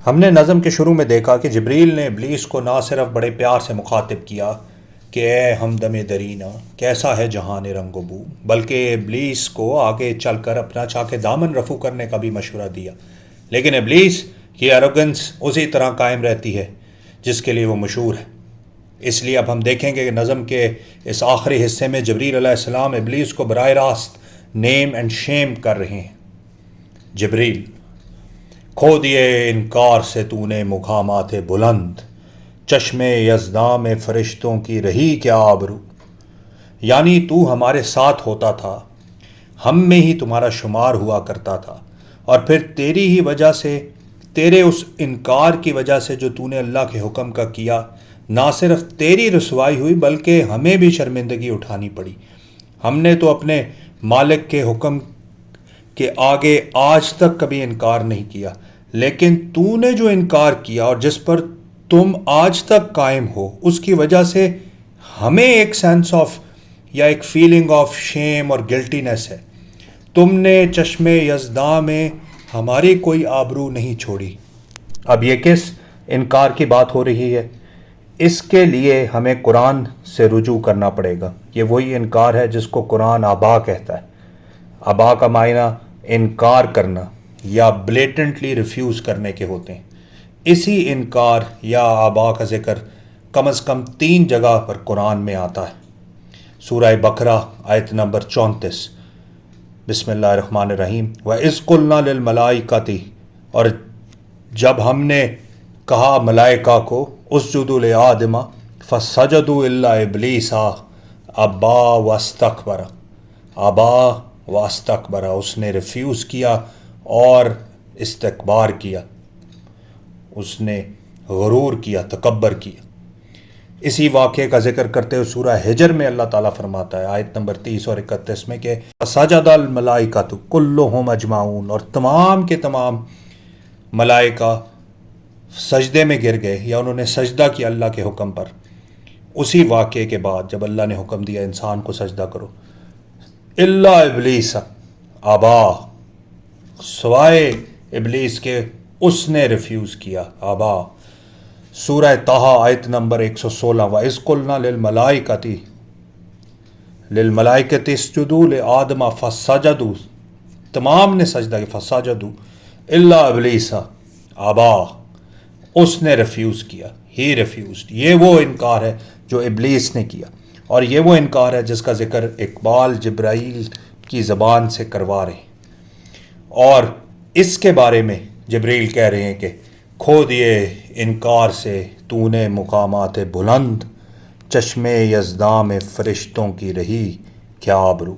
ہم نے نظم کے شروع میں دیکھا کہ جبریل نے ابلیس کو نہ صرف بڑے پیار سے مخاطب کیا کہ اے ہمدم درینہ کیسا ہے جہان رنگ و بو، بلکہ ابلیس کو آگے چل کر اپنا چاک دامن رفو کرنے کا بھی مشورہ دیا۔ لیکن ابلیس کی ایروگنس اسی طرح قائم رہتی ہے جس کے لیے وہ مشہور ہے۔ اس لیے اب ہم دیکھیں گے کہ نظم کے اس آخری حصے میں جبریل علیہ السلام ابلیس کو براہ راست نیم اینڈ شیم کر رہے ہیں۔ جبریل: کھو دیے انکار سے تو نے مقامات بلند، چشم یزداں میں فرشتوں کی رہی کیا آبرو۔ یعنی تو ہمارے ساتھ ہوتا تھا، ہم میں ہی تمہارا شمار ہوا کرتا تھا، اور پھر تیری ہی وجہ سے، تیرے اس انکار کی وجہ سے جو تو نے اللہ کے حکم کا کیا، نہ صرف تیری رسوائی ہوئی بلکہ ہمیں بھی شرمندگی اٹھانی پڑی۔ ہم نے تو اپنے مالک کے حکم کے آگے آج تک کبھی انکار نہیں کیا، لیکن تو نے جو انکار کیا اور جس پر تم آج تک قائم ہو، اس کی وجہ سے ہمیں ایک سینس آف یا ایک فیلنگ آف شیم اور گلٹینس ہے۔ تم نے چشم یزداں میں ہماری کوئی آبرو نہیں چھوڑی۔ اب یہ کس انکار کی بات ہو رہی ہے؟ اس کے لیے ہمیں قرآن سے رجوع کرنا پڑے گا۔ یہ وہی انکار ہے جس کو قرآن آبا کہتا ہے۔ آبا کا معنی انکار کرنا یا بلیٹنٹلی ریفیوز کرنے کے ہوتے ہیں۔ اسی انکار یا آبا کا ذکر کم از کم 3 جگہ پر قرآن میں آتا ہے۔ سورہ بقرہ آیت نمبر 34، بسم اللہ الرحمن الرحیم، وَإِذْ قُلْنَا لِلْمَلَائِكَةِ، اور جب ہم نے کہا ملائکہ کو اسجدوا لآدم فسجدوا الا ابلیس ابا واستکبر، ابا واستکبر، اس نے ریفیوز کیا اور استکبار کیا، اس نے غرور کیا، تکبر کیا۔ اسی واقعے کا ذکر کرتے ہوئے سورہ ہجر میں اللہ تعالیٰ فرماتا ہے آیت نمبر 30 اور 31 میں کہ سجد الملائکۃ کلہم اجمعون، اور تمام کے تمام ملائکہ سجدے میں گر گئے یا انہوں نے سجدہ کیا اللہ کے حکم پر۔ اسی واقعے کے بعد جب اللہ نے حکم دیا انسان کو سجدہ کرو، الا ابلیس ابا، سوائے ابلیس کے، اس نے ریفیوز کیا، ابا۔ سورہ طٰہٰ آیت نمبر 116، وَإِذْ قُلْنَا لِلْمَلَائِكَةِ اسْجُدُوا لِآدَمَ فَسَجَدُوا، تمام نے سجدہ کیا، فَسَجَدُوا إِلَّا إِبْلِيسَ أَبَىٰ، اس نے ریفیوز کیا، ہی ریفیوزڈ۔ یہ وہ انکار ہے جو ابلیس نے کیا، اور یہ وہ انکار ہے جس کا ذکر اقبال جبرائیل کی زبان سے کروا رہے ہیں، اور اس کے بارے میں جبریل کہہ رہے ہیں کہ کھو دیے انکار سے تو نے مقامات بلند، چشم یزداں میں فرشتوں کی رہی کیا آبرو۔